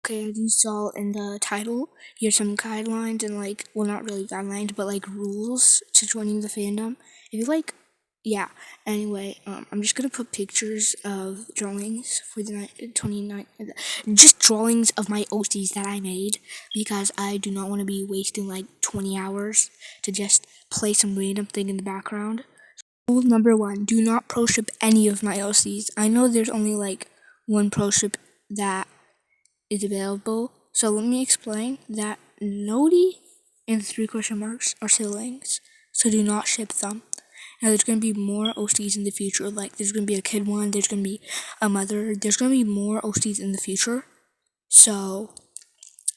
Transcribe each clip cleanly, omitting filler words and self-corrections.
Okay, as you saw in the title, here's some guidelines and well, not really guidelines, but rules to joining the fandom. If you anyway, I'm just gonna put pictures of drawings for the 29, just drawings of my OCs that I made, because I do not want to be wasting 20 hours to just play some random thing in the background. Rule number 1, do not pro ship any of my OCs. I know there's only one pro ship that is available. So let me explain that Nodi and 3 question marks are siblings, so do not ship them. Now there's going to be more OCs in the future, there's going to be a kid one, there's going to be a mother, there's going to be more OCs in the future. So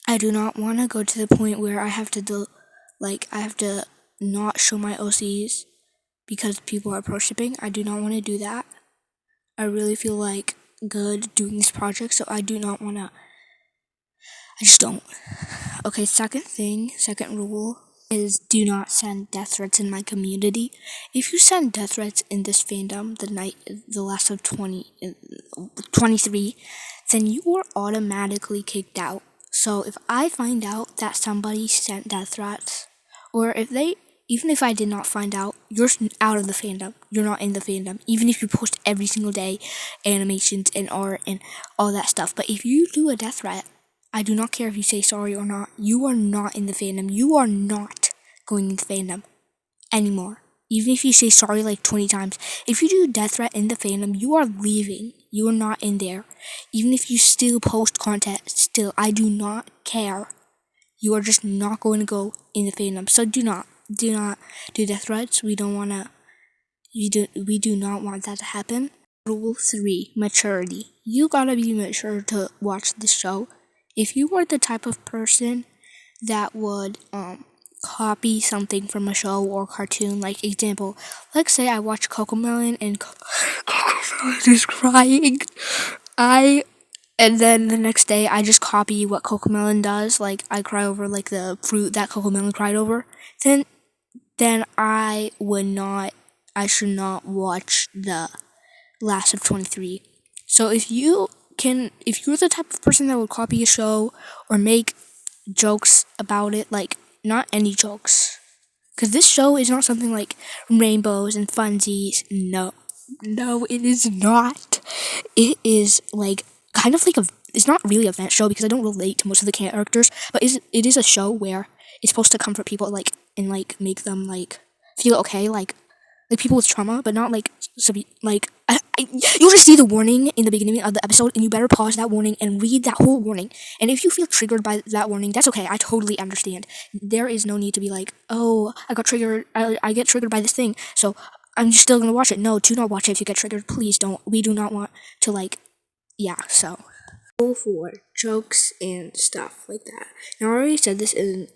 I do not want to go to the point where I have to not show my OCs because people are pro shipping. I do not want to do that. I really feel good doing this project, so I do not want to. I just don't. Okay, second rule is do not send death threats in my community. If you send death threats in this fandom, the last of 23, then you are automatically kicked out. So if I find out that somebody sent death threats, or even if I did not find out, you're out of the fandom. You're not in the fandom. Even if you post every single day animations and art and all that stuff. But if you do a death threat, I do not care if you say sorry or not. You are not in the fandom. You are not going into fandom anymore. Even if you say sorry 20 times. If you do death threat in the fandom, you are leaving. You are not in there. Even if you still post content, still, I do not care. You are just not going to go in the fandom. So do not do death threats. We do not want that to happen. Rule 3, maturity. You gotta be mature to watch the show. If you were the type of person that would copy something from a show or cartoon, example, let's say I watch Cocomelon and Cocomelon is crying. And then the next day I just copy what Cocomelon does, I cry over the fruit that Cocomelon cried over, then I should not watch the last of 23. So if you're the type of person that would copy a show or make jokes about it, not any jokes, because this show is not something like rainbows and funsies. No, it is not. It is kind of it's not really a vent show because I don't relate to most of the characters, but it is a show where it's supposed to comfort people and make them feel okay, people with trauma, but not you'll just see the warning in the beginning of the episode, and you better pause that warning and read that whole warning. And if you feel triggered by that warning, that's okay. I totally understand. There is no need to be oh, I got triggered. I get triggered by this thing, so I'm just still gonna watch it. No, do not watch it if you get triggered. Please don't. We do not want to So rule 4, jokes and stuff like that. Now I already said this in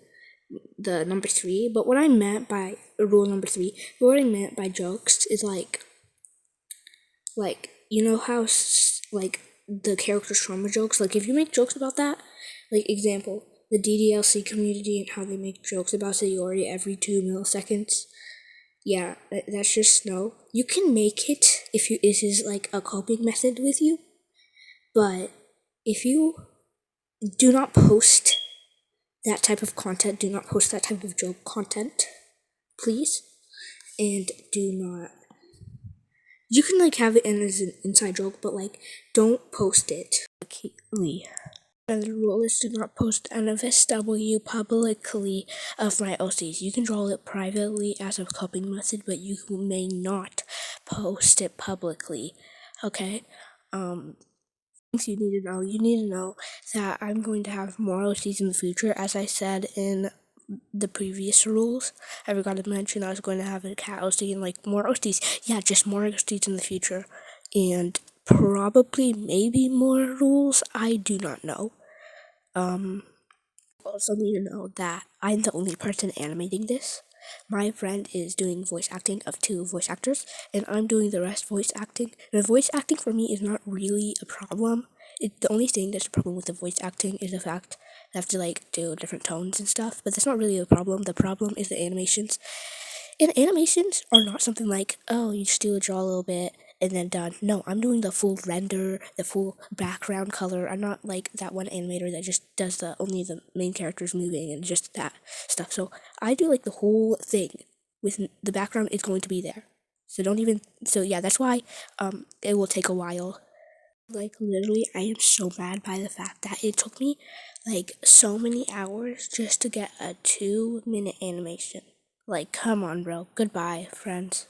the number 3, but what I meant by rule number 3, what I meant by jokes is you know how the characters' trauma jokes, if you make jokes about that, example, the DDLC community and how they make jokes about Sayori every 2 milliseconds. Yeah, that's just no. You can make it if this is a coping method with you, but if you do not post that type of content, do not post that type of joke content, please, and do not. You can have it in as an inside joke, but don't post it publicly. And the rule is do not post NFSW publicly of my OCs. You can draw it privately as a coping method, but you may not post it publicly. Okay? Things you need to know. You need to know that I'm going to have more OCs in the future, as I said in the previous rules. I forgot to mention I was going to have a cat OC and more OCs. Yeah, just more OCs in the future. And probably maybe more rules. I do not know. Also need to know that I'm the only person animating this. My friend is doing voice acting of 2 voice actors, and I'm doing the rest voice acting. The voice acting for me is not really a problem. The only thing that's a problem with the voice acting is the fact that I have to do different tones and stuff, but that's not really a problem. The problem is the animations. And animations are not something oh, you just do a draw a little bit, and then done. No, I'm doing the full render, the full background color. I'm not like that one animator that just does the only the main characters moving and just that stuff. So I do like the whole thing with the background is going to be there. So don't even, so yeah, that's why it will take a while. Like literally, I am so mad by the fact that it took me like so many hours just to get a 2-minute animation. Like, come on, bro. Goodbye, friends.